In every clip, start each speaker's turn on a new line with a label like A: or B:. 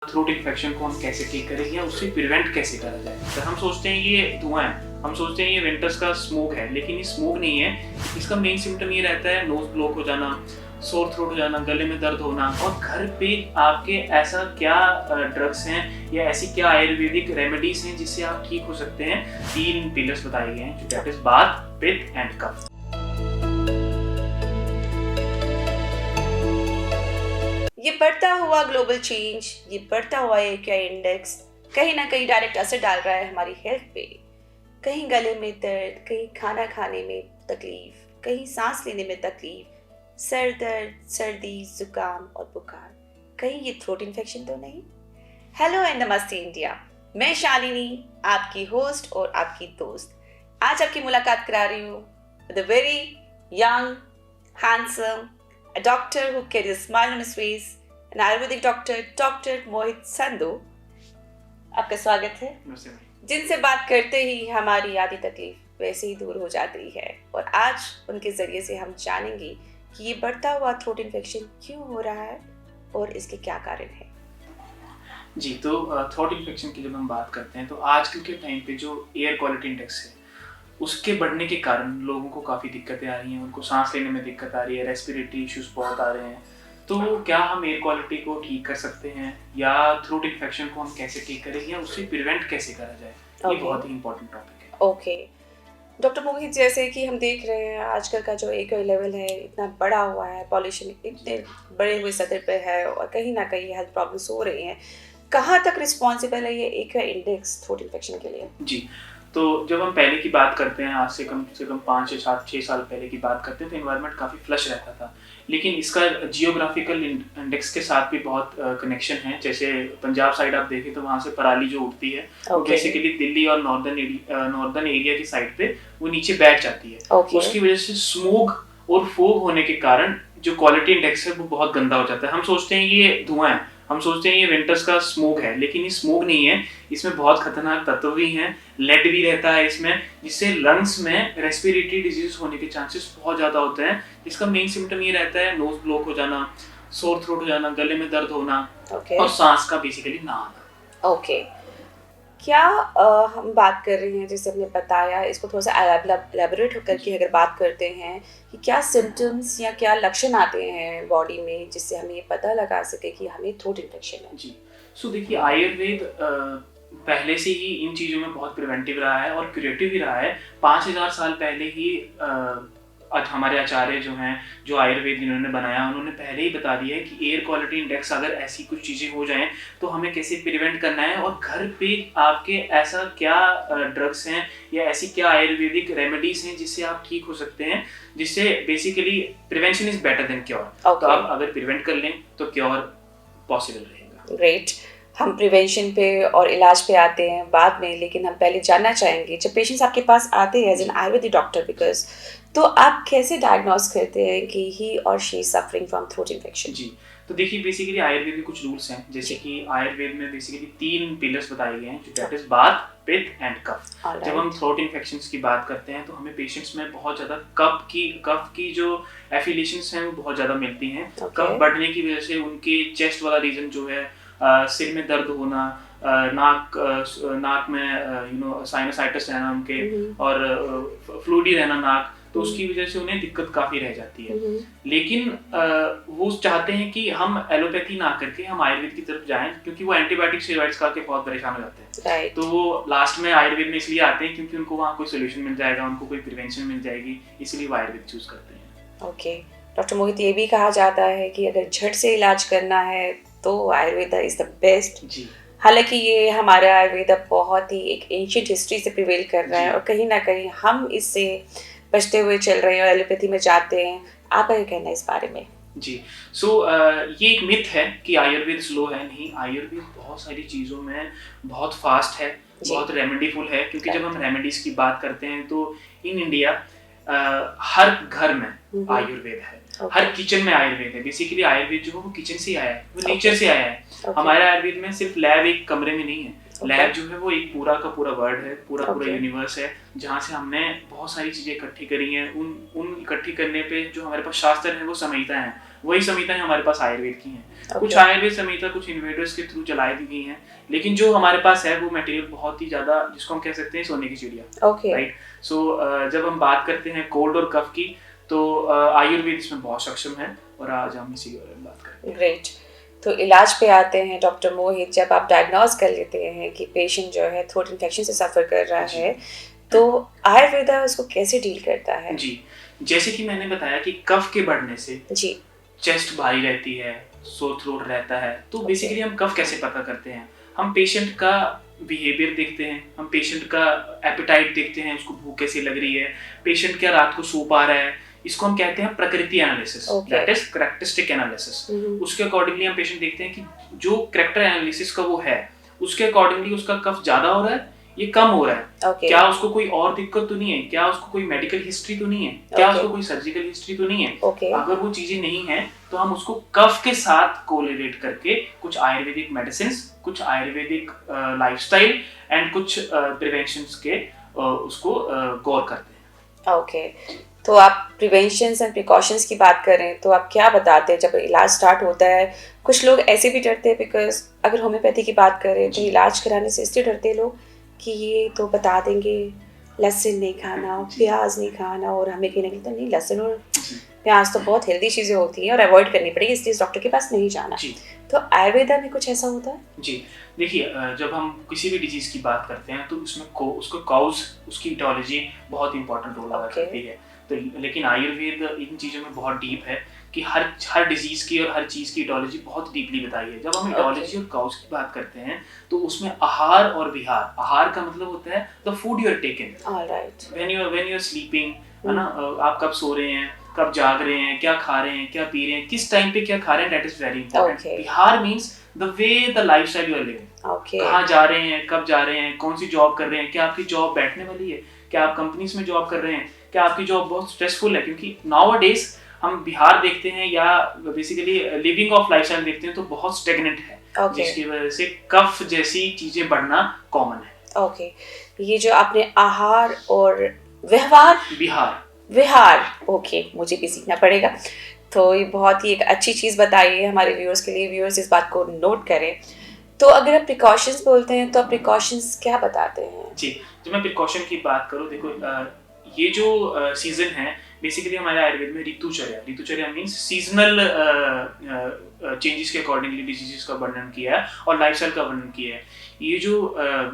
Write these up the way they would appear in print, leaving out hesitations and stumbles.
A: Throat infection को हम कैसे ठीक करें या उससे प्रिवेंट कैसे करा जाए। तो हम सोचते हैं ये धुआं है, हम सोचते हैं ये विंटर्स का स्मोक है, लेकिन ये स्मोक नहीं है। इसका मेन सिम्टम ये रहता है नोज ब्लॉक हो जाना, सोर थ्रोट हो जाना, गले में दर्द होना। और घर पे आपके ऐसा क्या ड्रग्स हैं या ऐसी क्या आयुर्वेदिक रेमेडीज हैं जिससे आप ठीक हो सकते हैं। 3 पिलर्स बताए गए हैं, जो दैट इज बात, पित्त एंड कफ।
B: ये बढ़ता हुआ ग्लोबल चेंज, ये बढ़ता हुआ AQI इंडेक्स कहीं ना कहीं डायरेक्ट असर डाल रहा है हमारी हेल्थ पे। कहीं गले में दर्द, कहीं खाना खाने में तकलीफ, कहीं सांस लेने में तकलीफ, सर दर्द, सर्दी, जुकाम और बुखार। कहीं ये थ्रोट इन्फेक्शन तो नहीं? हेलो एंड नमस्ते इंडिया, मैं शालिनी, आपकी होस्ट और आपकी दोस्त। आज आपकी मुलाकात करा रही हूँ with a very young, handsome, a doctor who carries a smile on his face, an Ayurvedic doctor, Dr. Mohit Sandhu. आपका स्वागत है। जिनसे बात करते ही हमारी आधी तकलीफ वैसे ही दूर हो जाती है, और आज उनके जरिए से हम जानेंगे कि ये बढ़ता हुआ थ्रोट इन्फेक्शन क्यों हो रहा है और इसके क्या कारण है।
A: जी, तो थ्रोट इन्फेक्शन की जब हम बात करते हैं तो आजकल के टाइम पे जो एयर क्वालिटी इंडेक्स है उसके बढ़ने के कारण लोगों को काफ़ी दिक्कतें आ रही हैं, उनको सांस लेने में दिक्कत आ रही है, रेस्पिरेटरी इश्यूज बहुत आ रहे हैं। तो क्या हम एयर क्वालिटी को ठीक कर सकते हैं या थ्रोट इन्फेक्शन को हम कैसे ठीक करें या उससे प्रिवेंट कैसे करा जाए, ये बहुत ही इंपॉर्टेंट टॉपिक है।
B: ओके डॉक्टर मोहित, जैसे कि हम देख रहे हैं आजकल का जो AQI लेवल है इतना बड़ा हुआ है, पॉल्यूशन इतने बड़े हुए सतह पे है और कहीं ना कहीं हेल्थ प्रॉब्लम्स हो रही हैं। कहाँ तक रिस्पॉन्सिबल है ये AQI इंडेक्स थ्रोट इन्फेक्शन के लिए?
A: जी, तो जब हम पहले की बात करते हैं, आज से कम 5 या 6 साल पहले की बात करते हैं, तो एनवायरनमेंट काफ़ी फ्लश रहता था। लेकिन इसका जियोग्राफिकल इंडेक्स के साथ भी बहुत कनेक्शन है। जैसे पंजाब साइड आप देखें तो वहाँ से पराली जो उठती है वो बेसिकली दिल्ली और नॉर्दर्न एरिया की साइड पे वो नीचे बैठ जाती है। उसकी वजह से स्मोग और फोग होने के कारण जो क्वालिटी इंडेक्स है वो बहुत गंदा हो जाता है। हम सोचते हैं ये धुआं है, हम सोचते हैं ये विंटर्स का स्मोक है, लेकिन ये स्मोक नहीं है। इसमें बहुत खतरनाक तत्व भी हैं, लेड भी रहता है इसमें, जिससे लंग्स में रेस्पिरेटरी डिजीज होने के चांसेस बहुत ज़्यादा होते हैं। इसका मेन सिम्टम ये रहता है नोज ब्लॉक हो जाना, सोर थ्रोट हो जाना, गले में दर्द होना और सांस का बेसिकली ना आना।
B: ओके, क्या हम बात कर रहे हैं, जैसे हमने बताया, इसको थोड़ा सा एलैबोरेट होकर के अगर बात करते हैं कि क्या सिम्टम्स या क्या लक्षण आते हैं बॉडी में जिससे हमें ये पता लगा सके कि हमें थ्रोट इन्फेक्शन है।
A: जी, सो देखिए, आयुर्वेद पहले से ही इन चीज़ों में बहुत प्रिवेंटिव रहा है और क्रिएटिव भी रहा है। 5000 साल पहले ही हमारे आचार्य जो हैं, जो आयुर्वेद इन्होंने बनाया, उन्होंने पहले ही बता दिया है कि एयर क्वालिटी इंडेक्स अगर ऐसी कुछ चीज़ें हो जाएं तो हमें कैसे प्रिवेंट करना है, और घर पे आपके ऐसा क्या ड्रग्स हैं या ऐसी क्या आयुर्वेदिक रेमेडीज हैं जिससे आप ठीक हो सकते हैं, जिससे basically prevention is better than cure. तो आप अगर प्रिवेंट कर लें तो क्योर पॉसिबल रहेगा।
B: ग्रेट, हम प्रिवेंशन पे और इलाज पे आते हैं बाद में, लेकिन हम पहले जानना चाहेंगे, जब पेशेंट्स आपके पास आते हैं as an Ayurvedic doctor, because तो आप कैसे डायग्नोस करते हैं कि he or she suffering from throat infection?
A: जी, तो देखिए, बेसिकली आयुर्वेद में कुछ रूल्स हैं। जैसे कि आयुर्वेद में बेसिकली 3 पिलर्स बताए गए हैं, जो दैट इज बात, पित्त एंड कफ। जब हम थ्रोट इन्फेक्शंस की बात करते हैं तो हमें पेशेंट्स में बहुत ज़्यादा कफ की जो एफिलिएशंस हैं वो बहुत ज़्यादा मिलती हैं। कफ बढ़ने की वजह से उनके चेस्ट वाला रीजन जो है, सिर में दर्द होना, नाक में साइनसाइटिस रहना उनके, और फ्लूडी रहना नाक, तो उसकी वजह से उन्हें दिक्कत काफ़ी रह जाती है। लेकिन वो चाहते हैं कि हम एलोपैथी ना करके हम आयुर्वेद की तरफ जाएं, क्योंकि वो एंटीबायोटिक स्टेरॉइड्स खा के बहुत परेशान हो जाते हैं। तो वो लास्ट में आयुर्वेद में इसलिए आते हैं क्योंकि उनको वहाँ कोई सोल्यूशन मिल जाएगा, उनको कोई प्रिवेंशन मिल जाएगी, इसलिए वो आयुर्वेद चूज करते हैं।
B: ओके डॉक्टर मोहित, ये भी कहा जाता है कि अगर झट से इलाज करना है तो आयुर्वेदा इज द बेस्ट।
A: जी,
B: हालांकि ये हमारा आयुर्वेदा बहुत ही एक एंशिएंट हिस्ट्री से प्रिवेल कर रहा है और कहीं ना कहीं हम इससे बचते हुए चल रहे हैं और एलोपैथी में जाते हैं। आपका क्या कहना है इस बारे में?
A: जी, सो ये एक मिथ है कि आयुर्वेद स्लो है। नहीं, आयुर्वेद बहुत सारी चीज़ों में बहुत फास्ट है, बहुत रेमेडीफुल है। क्योंकि जब हम रेमेडीज की बात करते हैं तो इन इंडिया हर घर में आयुर्वेद है, हर किचन में आयुर्वेद है। बेसिकली आयुर्वेद जो है वो किचन से आया है, वो नेचर से आया है। हमारे आयुर्वेद में सिर्फ लैब एक कमरे में नहीं है, लैब जो है वो एक पूरा का पूरा वर्ल्ड है, पूरा यूनिवर्स है, जहाँ से हमने बहुत सारी चीज़ें इकट्ठी करी हैं। उन इकट्ठी करने पे जो हमारे पास शास्त्र है वो संहिता है, वही संहिताएं हमारे पास आयुर्वेद की हैं। कुछ
B: Okay.
A: आयुर्वेद संहिता कुछ इन्वेडर्स के थ्रू चलाई दी गई हैं, लेकिन जो हमारे पास है वो मटेरियल बहुत ही ज़्यादा, जिसको हम कह सकते हैं सोने की चिड़िया,
B: Okay.
A: राइट। सो जब हम बात करते हैं कोल्ड और कफ की, तो आयुर्वेद इसमें बहुत सक्षम है, और आज हम इसी के बारे में बात करेंगे।
B: ग्रेट। तो इलाज पे आते हैं डॉक्टर मोहित। जब आप डायग्नोज कर लेते हैं कि पेशेंट जो है थ्रोट इन्फेक्शन से सफ़र कर रहा
A: जी।
B: है, तो आयुर्वेदा उसको कैसे डील करता है?
A: जी, जैसे कि मैंने बताया कि कफ के बढ़ने से
B: जी।
A: चेस्ट भारी रहती है, सोर थ्रोट रहता है, तो
B: Okay.
A: बेसिकली हम कफ कैसे पता करते हैं? हम पेशेंट का बिहेवियर देखते हैं, हम पेशेंट का एपेटाइट देखते हैं, उसको भूख कैसी लग रही है, पेशेंट क्या रात को सो पा रहा है, इसको हम कहते हैं प्रकृति analysis,
B: Okay.
A: That is characteristic analysis. उसके अकॉर्डिंगली हम पेशेंट देखते हैं कि जो कैरेक्टर एनालिसिस का वो है, उसके अकॉर्डिंगली उसका कफ ज्यादा हो रहा है, ये कम हो रहा है,
B: Okay.
A: क्या उसको कोई और दिक्कत तो नहीं है, क्या उसको कोई मेडिकल हिस्ट्री तो नहीं है, क्या
B: Okay.
A: उसको कोई सर्जिकल हिस्ट्री तो नहीं है।
B: Okay.
A: अगर वो चीजें नहीं है तो हम उसको कफ के साथ कोरिलेट करके कुछ आयुर्वेदिक मेडिसिन, कुछ आयुर्वेदिक लाइफस्टाइल एंड कुछ प्रिवेंशंस के उसको गौर करते हैं।
B: ओके। तो आप प्रिवेंशंस एंड प्रिकॉशंस की बात करें तो आप क्या बताते हैं जब इलाज स्टार्ट होता है? कुछ लोग ऐसे भी डरते हैं, बिकॉज अगर होम्योपैथी की बात करें तो
A: जी।
B: इलाज कराने से इसलिए डरते हैं लोग कि ये तो बता देंगे लहसुन नहीं खाना,
A: जी।
B: प्याज नहीं खाना, और हमें कहीं ना कहीं तो नहीं, लहसुन और
A: जी।
B: प्याज तो बहुत हेल्दी चीज़ें होती हैं और अवॉइड करनी पड़ेगी, इसलिए इस डॉक्टर के पास नहीं जाना।
A: जी।
B: तो आयुर्वेदा में कुछ ऐसा होता है?
A: जी, देखिए जब हम किसी भी डिजीज की बात करते हैं तो उसमें उसको कॉज, उसकी इटोलॉजी बहुत इंपॉर्टेंट रोल अदा
B: Okay.
A: करती है। तो लेकिन आयुर्वेद इन चीज़ों में बहुत डीप है कि हर डिजीज की और हर चीज़ की इटोलॉजी बहुत डीपली बताई है। जब हम इटोलॉजी और कॉज की बात करते हैं तो उसमें आहार और विहार, आहार का मतलब होता है the food you are taking,
B: alright.
A: When you are sleeping, है ना, आप कब सो रहे हैं, कब जाग रहे हैं, क्या खा रहे हैं, क्या पी रहे हैं, किस टाइम पे क्या खा रहे हैं, that is very important.
B: Okay.
A: Behaviour means the way the lifestyle you are living,
B: okay.
A: कहाँ जा रहे हैं, कब जा रहे हैं, कौन सी जॉब कर रहे हैं, क्या आपकी जॉब बैठने वाली है, क्या आप कंपनीज में जॉब कर रहे हैं, क्या आपकी जॉब बहुत स्ट्रेसफुल है, क्योंकि नाउ डेज हम बिहार देखते हैं या बेसिकली लिविंग ऑफ लाइफस्टाइल देखते हैं तो बहुत स्टेगनेंट है,
B: Okay.
A: जिसकी वजह से कफ जैसी चीजें बढ़ना कॉमन है।
B: ओके। ये जो आपने आहार और व्यवहार, विहार, ओके, मुझे भी सीखना पड़ेगा। तो ये बहुत ही एक अच्छी चीज़ बताई है हमारे व्यूअर्स के लिए, व्यूअर्स इस बात को नोट करें। तो अगर आप प्रिकॉशंस बोलते हैं तो आप प्रिकॉशंस क्या बताते हैं?
A: जी, जब मैं प्रिकॉशन की बात करूँ, देखो ये जो सीजन है बेसिकली हमारे आयुर्वेद में ऋतुचर्या मींस सीजनल चेंजेस के अकॉर्डिंगली डिजीजेस का वर्णन किया है और लाइफस्टाइल का वर्णन किया है। ये जो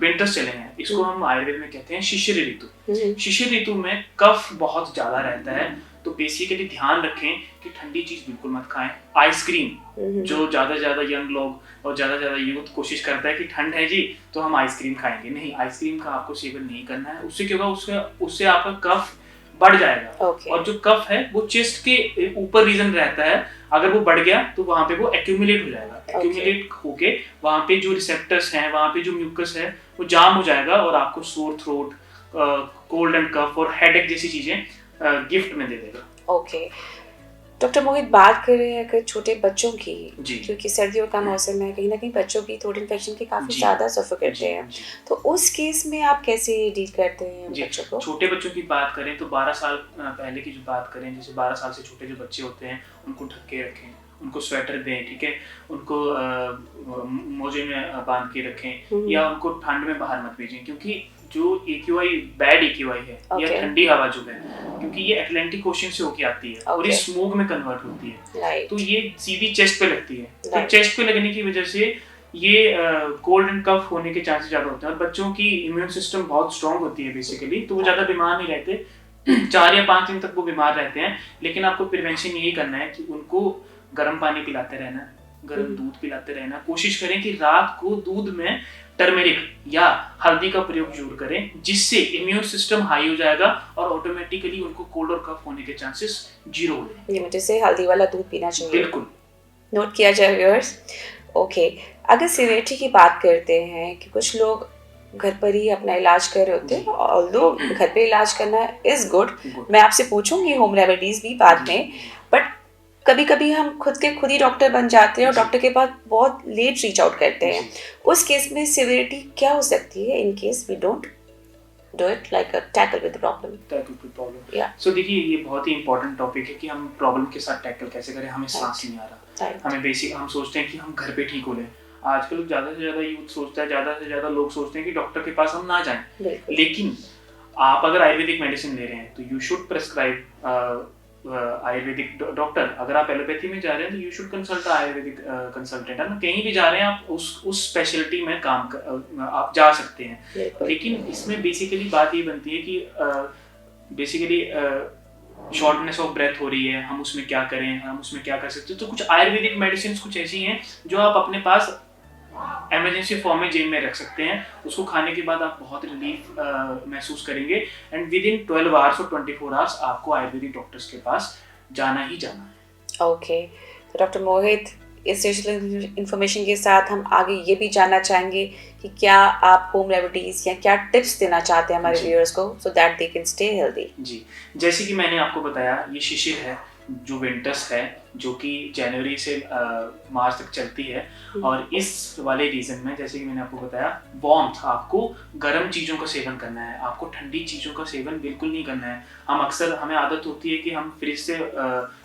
A: विंटर्स चले हैं इसको हम आयुर्वेद में कहते हैं शिशिर ऋतु। शिशिर ऋतु में कफ बहुत ज्यादा रहता है, तो बेसिकली ध्यान रखें कि ठंडी चीज बिल्कुल मत खाएं। आइसक्रीम, जो ज्यादा यंग लोग और ज्यादा यूथ कोशिश करता है कि ठंड है जी तो हम आइसक्रीम खाएंगे, नहीं, आइसक्रीम का आपको सेवन नहीं करना है। उससे क्या होगा, उससे आपका कफ बढ़ जाएगा।
B: Okay.
A: और जो कफ है वो चेस्ट के ऊपर रीजन रहता है, अगर वो बढ़ गया तो वहां पे वो एक्यूमुलेट हो जाएगा। एक्यूमुलेट होके वहां पे जो रिसेप्टर्स हैं, वहां पे जो म्यूकस है वो जाम हो जाएगा और आपको सोर थ्रोट, कोल्ड एंड कफ और हेडेक जैसी चीजें गिफ्ट में दे देगा।
B: ओके। डॉक्टर मोहित, बात करें अगर छोटे बच्चों की,
A: जी।
B: क्योंकि सर्दियों का मौसम है, कहीं ना कहीं बच्चों की थ्रोट इन्फेक्शन के काफी
A: जी।
B: ज्यादा सफर करते
A: जी,
B: हैं,
A: जी।
B: तो उस केस में आप कैसे डील करते हैं
A: जी,
B: बच्चों को?
A: छोटे बच्चों की बात करें तो 12 साल पहले की जो बात करें, जैसे 12 साल से छोटे जो बच्चे होते हैं उनको ढक के रखें, उनको स्वेटर दें, ठीक है, उनको मोजे में बांध के रखें, या उनको ठंड में बाहर मत भेजें, क्योंकि जो AQI बैड AQI है
B: Okay.
A: या ठंडी हवा जो है, क्योंकि ये अटलांटिक ओशन से होके आती है और ये
B: Okay.
A: स्मोग में कन्वर्ट होती है,
B: राइट।
A: तो ये सीधी चेस्ट पे लगती है। तो
B: Right.
A: चेस्ट पे लगने की वजह से ये कोल्ड एंड कफ होने के चांसेस ज्यादा होते हैं। और बच्चों की इम्यून सिस्टम बहुत स्ट्रांग होती है बेसिकली, तो वो ज्यादा बीमार नहीं रहते। 4 या 5 दिन तक वो बीमार रहते हैं, लेकिन आपको प्रिवेंशन यही करना है कि उनको गर्म पानी पिलाते रहना, गर्म दूध पिलाते रहना। कोशिश करें कि रात को दूध में टर्मेरिक या हल्दी का प्रयोग जरूर करें, जिससे इम्यून सिस्टम हाई हो जाएगा और ऑटोमेटिकली उनको कोल्ड और कफ होने के चांसेस 0 हो जाएंगे।
B: ये मुझे से हल्दी वाला दूध पीना चाहिए,
A: बिल्कुल
B: नोट किया जाए व्यूअर्स। ओके। अगर सीवियरिटी की बात करते हैं कि कुछ लोग घर पर ही अपना इलाज कर रहे होते हैं, ऑल्दो घर पे इलाज करना इज गुड, मैं आपसे पूछूंगी होम रेमेडीज भी बाद में, बट कभी कभी हम खुद ही डॉक्टर बन जाते हैं और डॉक्टर के पास बहुत लेट रीच आउट करते हैं। उस केस में सिवियरिटी क्या हो सकती है in case we don't? do it, like tackle with the problem.
A: Tackle with problem.
B: Yeah.
A: So देखिए ये बहुत ही इंपॉर्टेंट टॉपिक है कि हम प्रॉब्लम के साथ टैकल कैसे करें। हमें सांस नहीं आ रहा,
B: Right.
A: हमें बेसिक हम सोचते हैं कि हम घर पे ठीक हो लें। आजकल ज़्यादा से ज़्यादा यूथ सोचता है, ज़्यादा से ज़्यादा लोग सोचते हैं कि डॉक्टर के पास हम ना जाएं।
B: बिल्कुल।
A: लेकिन आप अगर आयुर्वेदिक मेडिसिन ले रहे हैं तो you should prescribe Ayurvedic doctor. अगर आप एलोपैथी में जा रहे हैं तो you should consult Ayurvedic consultant, है ना। कहीं भी जा रहे हैं आप उस स्पेशलिटी में आप जा सकते हैं।
B: बिल्कुल।
A: लेकिन इसमें बेसिकली बात ये बनती है कि बेसिकली शॉर्टनेस ऑफ ब्रेथ हो रही है, हम उसमें क्या करें, हम उसमें क्या कर सकते हैं। तो कुछ आयुर्वेदिक मेडिसिन कुछ ऐसी हैं जो आप अपने पास इमरजेंसी फॉर्म में जेब में रख सकते हैं। उसको खाने के बाद आप बहुत रिलीफ महसूस करेंगे एंड विद इन 12 आवर्स और 24 आवर्स आपको आयुर्वेदिक डॉक्टर्स के पास जाना ही जाना है।
B: ओके, तो डॉक्टर मोहित, इस डिजिटल इन्फॉर्मेशन के साथ हम आगे ये भी जानना चाहेंगे कि क्या आप होम रेमेडीज या क्या टिप्स देना चाहते हैं हमारे व्यूअर्स को so that they can stay healthy.
A: जी, जैसे कि मैंने आपको बताया, ये शिशिर है जो विंटर्स है, जो कि जनवरी से मार्च तक चलती है। और इस वाले रीजन में जैसे कि मैंने आपको बताया, वार्मथ, आपको गर्म चीज़ों का सेवन करना है, आपको ठंडी चीज़ों का सेवन बिल्कुल नहीं करना है। हमें आदत होती है कि हम फ्रिज से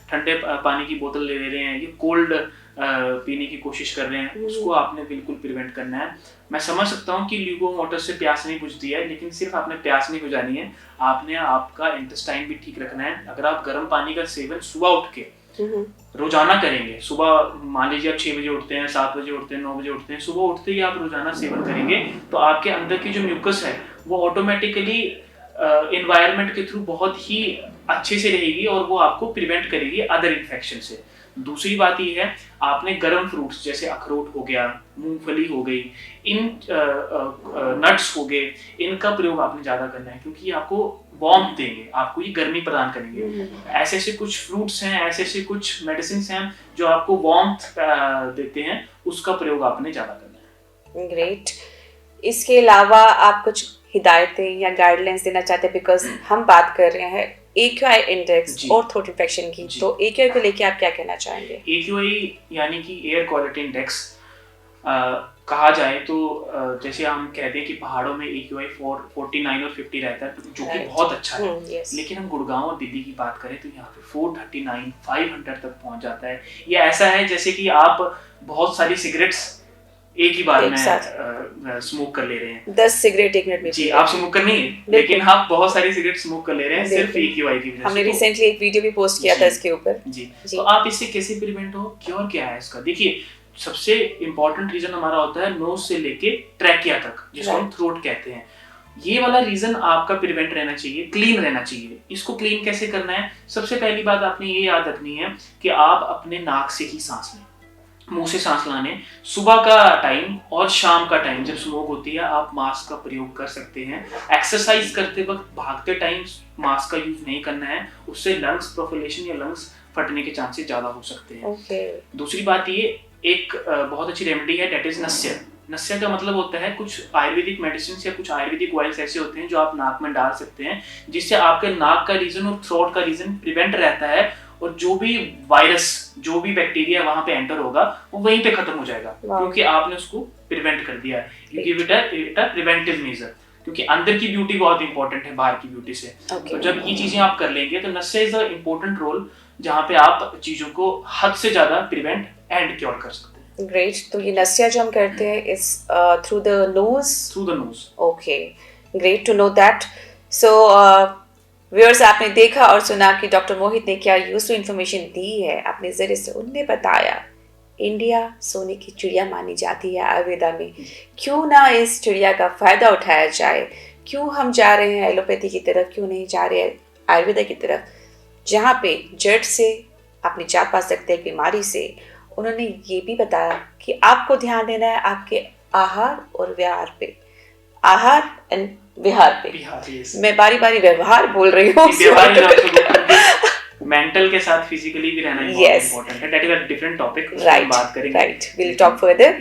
A: ठंडे पानी की बोतल ले रहे हैं, ये कोल्ड पीने की कोशिश कर रहे हैं, उसको आपने बिल्कुल प्रिवेंट करना है। मैं समझ सकता हूँ कि ल्यूकवार्म वाटर से प्यास नहीं बुझती है, लेकिन सिर्फ आपने प्यास नहीं बुझानी है, आपने आपका इंटेस्टाइन भी ठीक रखना है। अगर आप गर्म पानी का सेवन सुबह उठ के रोजाना करेंगे, सुबह मान लीजिए आप 6 बजे उठते हैं, 7 बजे उठते हैं, 9 बजे उठते हैं, सुबह उठते ही आप रोजाना सेवन करेंगे तो आपके अंदर की जो म्यूकस है वो ऑटोमेटिकली एनवायरनमेंट के थ्रू बहुत ही अच्छे से रहेगी और वो आपको प्रिवेंट करेगी अदर इन्फेक्शन से। दूसरी बात ये है, आपने गर्म फ्रूट्स जैसे अखरोट हो गया, मूंगफली हो गई, इन नट्स हो गए, इनका प्रयोग आपने ज़्यादा करना है क्योंकि आपको वार्म देंगे, आपको ये गर्मी प्रदान करेंगे। ऐसे ऐसे कुछ फ्रूट्स हैं, ऐसे ऐसे कुछ मेडिसिन हैं जो आपको वार्म देते हैं, उसका प्रयोग आपने ज़्यादा करना है।
B: ग्रेट। इसके अलावा आप कुछ हिदायतें या गाइडलाइंस देना चाहते हैं, बिकॉज हम बात कर रहे हैं AQI इंडेक्स और थ्रोट इन्फेक्शन की, तो AQI को लेके आप क्या कहना चाहेंगे?
A: AQI यानी कि एयर क्वालिटी इंडेक्स कहा जाए तो जैसे हम कहते हैं कि पहाड़ों में AQI 49 और 50 रहता है, जो कि बहुत अच्छा है। लेकिन हम गुड़गांव और दिल्ली की बात करें तो यहाँ पे 439, 500 तक पहुँच जाता है। ये ऐसा है जैसे कि आप बहुत सारी सिगरेट्स एक ही बार में स्मोक कर ले रहे हैं।
B: 10 सिगरेट एक मिनट में। जी,
A: आप स्मोक कर नहीं है, लेकिन आप बहुत सारी सिगरेट स्मोक कर ले रहे हैं सिर्फ AQI की वजह से।
B: हमने रिसेंटली एक वीडियो भी पोस्ट किया था इसके ऊपर।
A: जी, तो आप इससे कैसे प्रिवेंट हो, क्योर क्या है इसका? देखिए, सबसे इम्पोर्टेंट रीजन हमारा होता है नोज से लेके ट्रैकिया तक, जिसको हम थ्रोट कहते हैं। ये वाला रीजन आपका प्रिवेंट रहना चाहिए, क्लीन रहना चाहिए। इसको क्लीन कैसे करना है? सबसे पहली बात आपने ये याद रखनी है कि आप अपने नाक से ही सांस लें, मुंह से सांस लाने। सुबह का टाइम और शाम का टाइम जब स्मोक होती है, आप मास्क का प्रयोग कर सकते हैं। एक्सरसाइज करते वक्त, भागते टाइम मास्क का यूज नहीं करना है, उससे लंग्स प्रोफुलेशन या लंग्स फटने के चांसेस ज्यादा हो सकते हैं। दूसरी बात ये, एक बहुत अच्छी रेमेडी है, डेट इज नस्य। नस्य का मतलब होता है कुछ आयुर्वेदिक मेडिसिन या कुछ आयुर्वेदिक ऑयल्स ऐसे होते हैं जो आप नाक में डाल सकते हैं, जिससे आपके नाक का रीजन और थ्रोट का रीजन प्रिवेंट रहता है और जो भी वायरस, जो भी बैक्टीरिया वहां पे एंटर होगा वो वहीं पे खत्म हो जाएगा, क्योंकि आपने उसको प्रिवेंट कर दिया है। You give it a preventive measure, क्योंकि अंदर की ब्यूटी बहुत इंपॉर्टेंट है बाहर की ब्यूटी से। तो जब ये चीजें आप कर लेंगे तो नस्य इज अ इम्पोर्टेंट रोल, जहाँ पे आप चीजों को हद से ज्यादा प्रिवेंट एंड क्योर कर सकते हैं।
B: ग्रेट। तो ये नस्य जो हम करते हैं is through the nose.
A: Through the nose.
B: Okay, great to know that. So viewers, आपने देखा और सुना कि डॉक्टर मोहित ने क्या यूजफुल इन्फॉर्मेशन दी है अपने जरिए से। उनने बताया इंडिया सोने की चिड़िया मानी जाती है आयुर्वेदा में, क्यों ना इस चिड़िया का फायदा उठाया जाए। क्यों हम जा रहे हैं एलोपैथी की तरफ, क्यों नहीं जा रहे हैं आयुर्वेदा की तरफ, जहाँ पे जड़ से आप निजात पा सकते हैं बीमारी से। उन्होंने ये भी बताया कि आपको ध्यान देना है आपके आहार और व्यवहार पे। आहार एंड विहार पे। मैं बारी बारी व्यवहार बोल रही हूँ।
A: मेंटल के साथ फिजिकली भी रहना इम्पोर्टेंट है। That is a different topic, बात करेंगे।
B: Right, will talk further.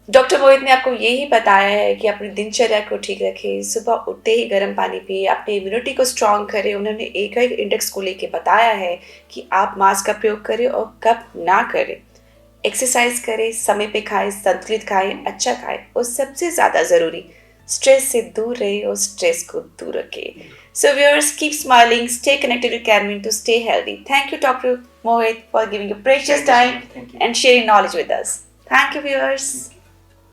B: Doctor Mohit ने आपको यही बताया है कि अपनी दिनचर्या को ठीक रखें, सुबह उठते ही गर्म पानी पिए, अपनी इम्यूनिटी को स्ट्रॉन्ग करें। उन्होंने AQI इंडेक्स को लेके बताया है कि आप मास्क का प्रयोग करें और कब ना करें। एक्सरसाइज करें, समय पे खाएं, संतुलित खाएं, अच्छा खाएं और सबसे ज़्यादा ज़रूरी स्ट्रेस से दूर रहे और स्ट्रेस को दूर रखे. So viewers, keep smiling, stay connected to Carmen to stay healthy. Thank you, Dr. Mohit, for giving your precious
A: Thank you so
B: time
A: much. Thank you.
B: and sharing knowledge with us. Thank you, viewers.